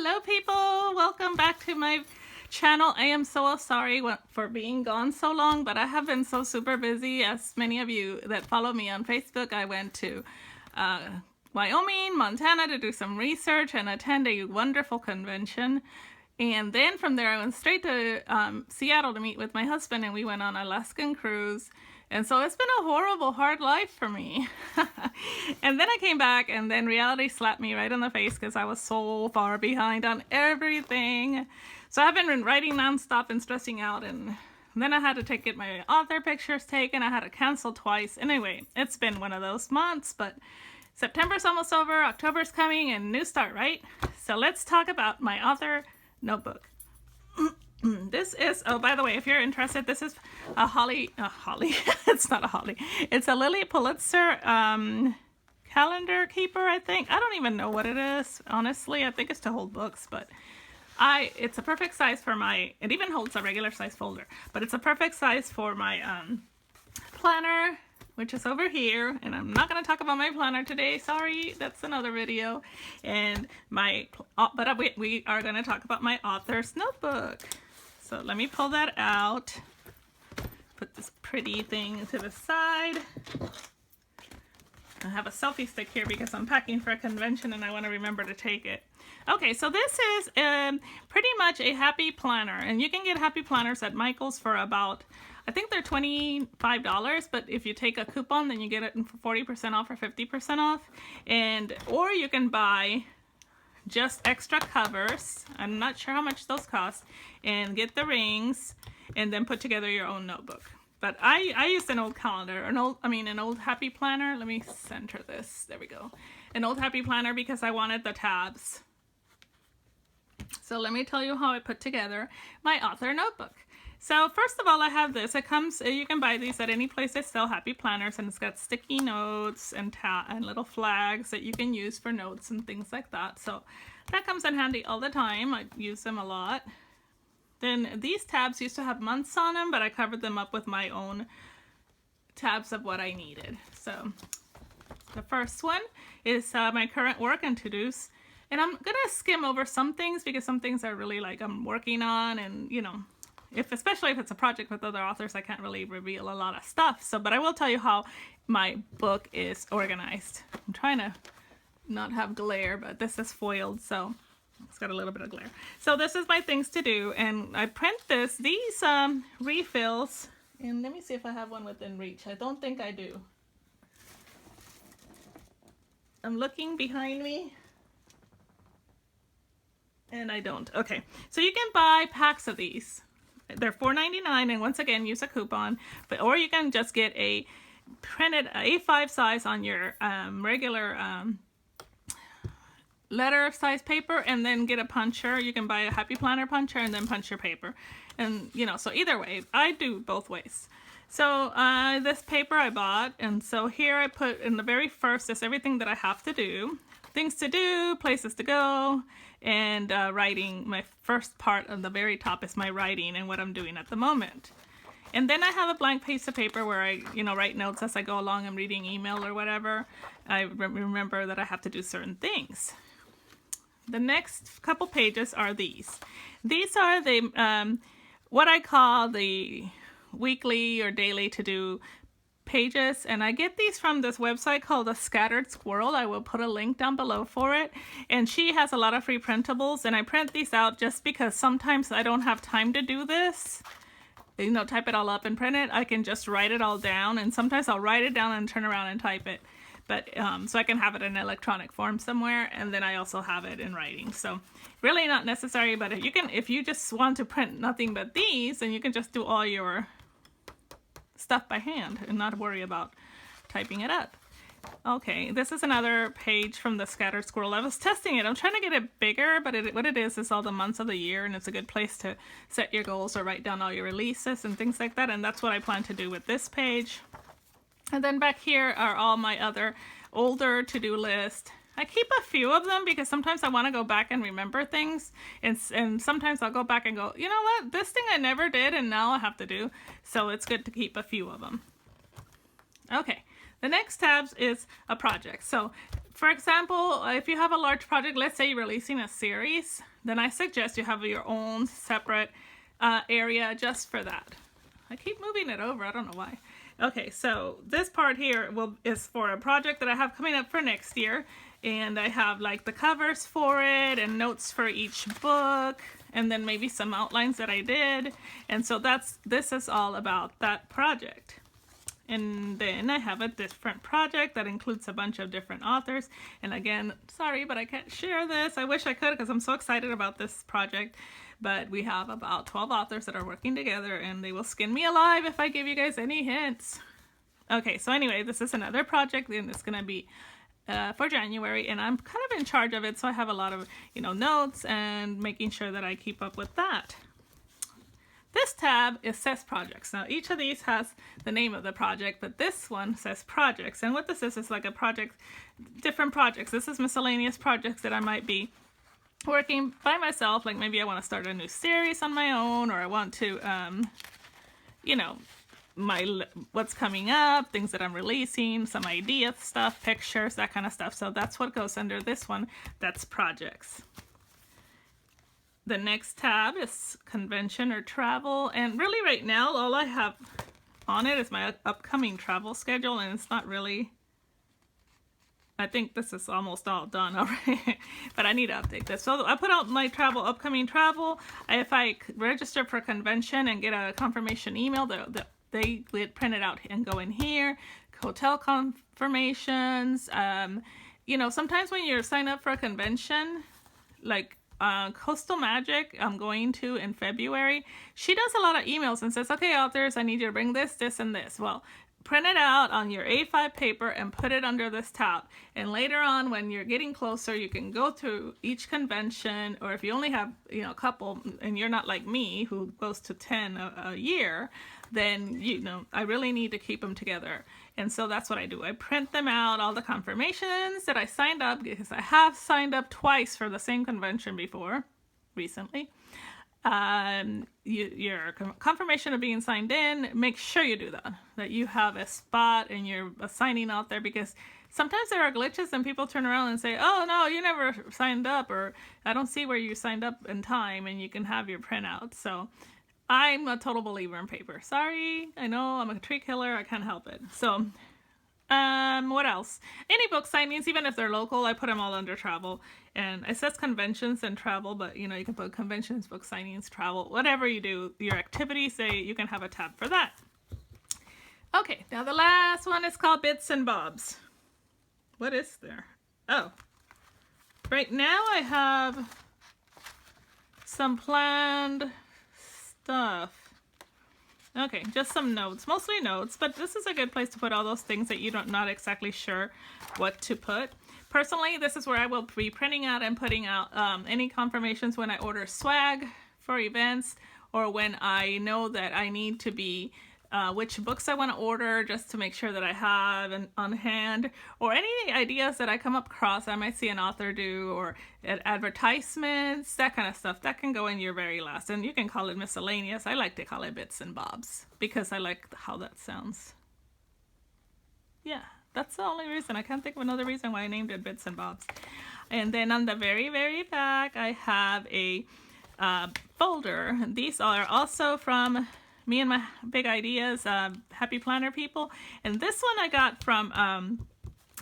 Hello people, welcome back to my channel. I am so sorry for being gone so long, but I have been so super busy. As many of you that follow me on Facebook, I went to Wyoming, Montana to do some research and attend a wonderful convention. And then from there I went straight to Seattle to meet with my husband, and we went on an Alaskan cruise. And so it's been a horrible, hard life for me. And then I came back, and then reality slapped me right in the face because I was so far behind on everything. So I've been writing nonstop and stressing out, and then I had to get my author pictures taken. I had to cancel twice. Anyway, it's been one of those months, but September's almost over, October's coming, and new start, right? So let's talk about my author notebook. This is, oh, by the way, if you're interested, this is a holly, it's not a holly, it's a Lily Pulitzer calendar keeper, I think. I don't even know what it is, honestly. I think it's to hold books, but it's a perfect size for my, it even holds a regular size folder, but it's a perfect size for my planner, which is over here. And I'm not going to talk about my planner today. Sorry, that's another video. And but we are going to talk about my author's notebook. So let me pull that out. Put this pretty thing to the side. I have a selfie stick here because I'm packing for a convention and I want to remember to take it. Okay, so this is pretty much a happy planner, and you can get happy planners at Michael's for about, I think they're $25, but if you take a coupon, then you get it for 40% off or 50% off. Or you can buy just extra covers. I'm not sure how much those cost, and get the rings and then put together your own notebook. But I used an old calendar, an old happy planner. Let me center this. There we go. An old happy planner because I wanted the tabs. So let me tell you how I put together my author notebook. So first of all, I have this. It comes, you can buy these at any place that sell happy planners, and it's got sticky notes and little flags that you can use for notes and things like that. So that comes in handy all the time. I use them a lot. Then these tabs used to have months on them, but I covered them up with my own tabs of what I needed. So the first one is my current work and to-dos. And I'm going to skim over some things because some things are really like I'm working on, and you know, especially if it's a project with other authors, I can't really reveal a lot of stuff. So, but I will tell you how my book is organized. I'm trying to not have glare, but this is foiled, so it's got a little bit of glare. So this is my things to do, and I print these refills, and let me see if I have one within reach. I don't think I do. I'm looking behind me, and I don't. Okay, so you can buy packs of these. They're $4.99, and once again, use a coupon. Or you can just get a printed A5 size on your regular letter size paper, and then get a puncher. You can buy a happy planner puncher and then punch your paper. And you know, so either way, I do both ways. So this paper I bought, and so here I put in the very first is everything that I have to do. Things to do, places to go, and writing. My first part of the very top is my writing and what I'm doing at the moment. And then I have a blank piece of paper where I, write notes as I go along. I'm reading email or whatever. I remember that I have to do certain things. The next couple pages are these. These are the what I call the weekly or daily to-do pages, and I get these from this website called The Scattered Squirrel. I will put a link down below for it, and she has a lot of free printables, and I print these out just because sometimes I don't have time to do this, type it all up and print it. I can just write it all down, and sometimes I'll write it down and turn around and type it, but so I can have it in electronic form somewhere, and then I also have it in writing. So really not necessary, but if you just want to print nothing but these, then you can just do all your stuff by hand and not worry about typing it up. Okay, this is another page from The Scattered Squirrel. I was testing it. I'm trying to get it bigger, but what it is all the months of the year, and it's a good place to set your goals or write down all your releases and things like that, and that's what I plan to do with this page. And then back here are all my other older to-do list. I keep a few of them because sometimes I want to go back and remember things, and sometimes I'll go back and go, you know what, this thing I never did and now I have to do, so it's good to keep a few of them. Okay, the next tab is a project. So for example, if you have a large project, let's say you're releasing a series, then I suggest you have your own separate area just for that. I keep moving it over, I don't know why. Okay, so this part here is for a project that I have coming up for next year, and I have like the covers for it and notes for each book, and then maybe some outlines that I did. And so this is all about that project. And then I have a different project that includes a bunch of different authors. And again, sorry, but I can't share this. I wish I could because I'm so excited about this project. But we have about 12 authors that are working together, and they will skin me alive if I give you guys any hints. Okay, so anyway, this is another project, and it's going to be for January, and I'm kind of in charge of it, so I have a lot of, notes and making sure that I keep up with that. This tab says projects. Now, each of these has the name of the project, but this one says projects. And what this is like a project, different projects. This is miscellaneous projects that I might be working by myself. Like maybe I want to start a new series on my own, or I want to, what's coming up, things that I'm releasing, some idea stuff, pictures, that kind of stuff. So that's what goes under this one. That's projects. The next tab is convention or travel, and really right now all I have on it is my upcoming travel schedule, and it's not really, I think this is almost all done already, but I need to update this. So I put out my upcoming travel. If I register for a convention and get a confirmation email, they would print it out and go in here. Hotel confirmations, sometimes when you sign up for a convention, like Coastal Magic I'm going to in February, she does a lot of emails and says, okay, authors, I need you to bring this, this, and this. Well, print it out on your A5 paper and put it under this tab. And later on, when you're getting closer, you can go through each convention, or if you only have, a couple, and you're not like me who goes to 10 a year, then, I really need to keep them together. And so that's what I do. I print them out, all the confirmations that I signed up, because I have signed up twice for the same convention before, recently. Your confirmation of being signed in, make sure you do that you have a spot and you're signing out there, because sometimes there are glitches and people turn around and say, oh no, you never signed up, or I don't see where you signed up in time, and you can have your printout. So I'm a total believer in paper. Sorry, I know I'm a tree killer, I can't help it. So what else? Any book signings, even if they're local, I put them all under travel. And it says conventions and travel, but you can put conventions, book signings, travel, whatever you do, your activities, you can have a tab for that. Okay, now the last one is called Bits and Bobs. What is there? Oh, right now I have some planned stuff. Okay, just some notes, mostly notes, but this is a good place to put all those things that you're not exactly sure what to put. Personally, this is where I will be printing out and putting out any confirmations when I order swag for events, or when I know that I need to be which books I want to order, just to make sure that I have on hand, or any ideas that I come across I might see an author do, or advertisements, that kind of stuff. That can go in your very last, and you can call it miscellaneous. I like to call it Bits and Bobs because I like how that sounds. Yeah, that's the only reason. I can't think of another reason why I named it Bits and Bobs. And then on the very, very back, I have a folder. These are also from me and my big ideas, Happy Planner people. And this one I got from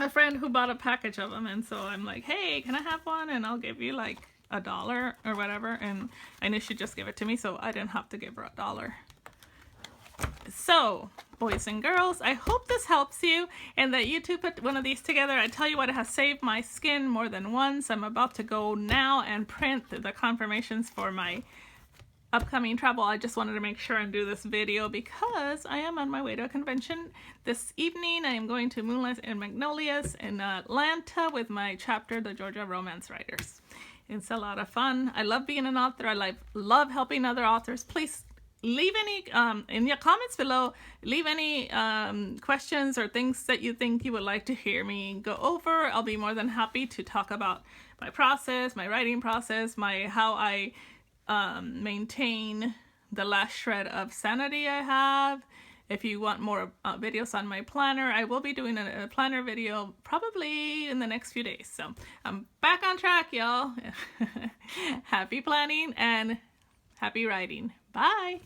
a friend who bought a package of them. And so I'm like, hey, can I have one? And I'll give you like $1 or whatever. And I knew she'd just give it to me, so I didn't have to give her $1. So, boys and girls, I hope this helps you, and that you too put one of these together. I tell you what, it has saved my skin more than once. I'm about to go now and print the confirmations for my upcoming travel. I just wanted to make sure and do this video because I am on my way to a convention this evening. I am going to Moonlight and Magnolias in Atlanta with my chapter, the Georgia Romance Writers. It's a lot of fun. I love being an author. I love helping other authors. Please leave any, in your comments below, leave any questions or things that you think you would like to hear me go over. I'll be more than happy to talk about my process, my writing process, how I maintain the last shred of sanity I have, if you want more videos on my planner, I will be doing a planner video probably in the next few days. So I'm back on track, y'all. Happy planning and happy writing. Bye.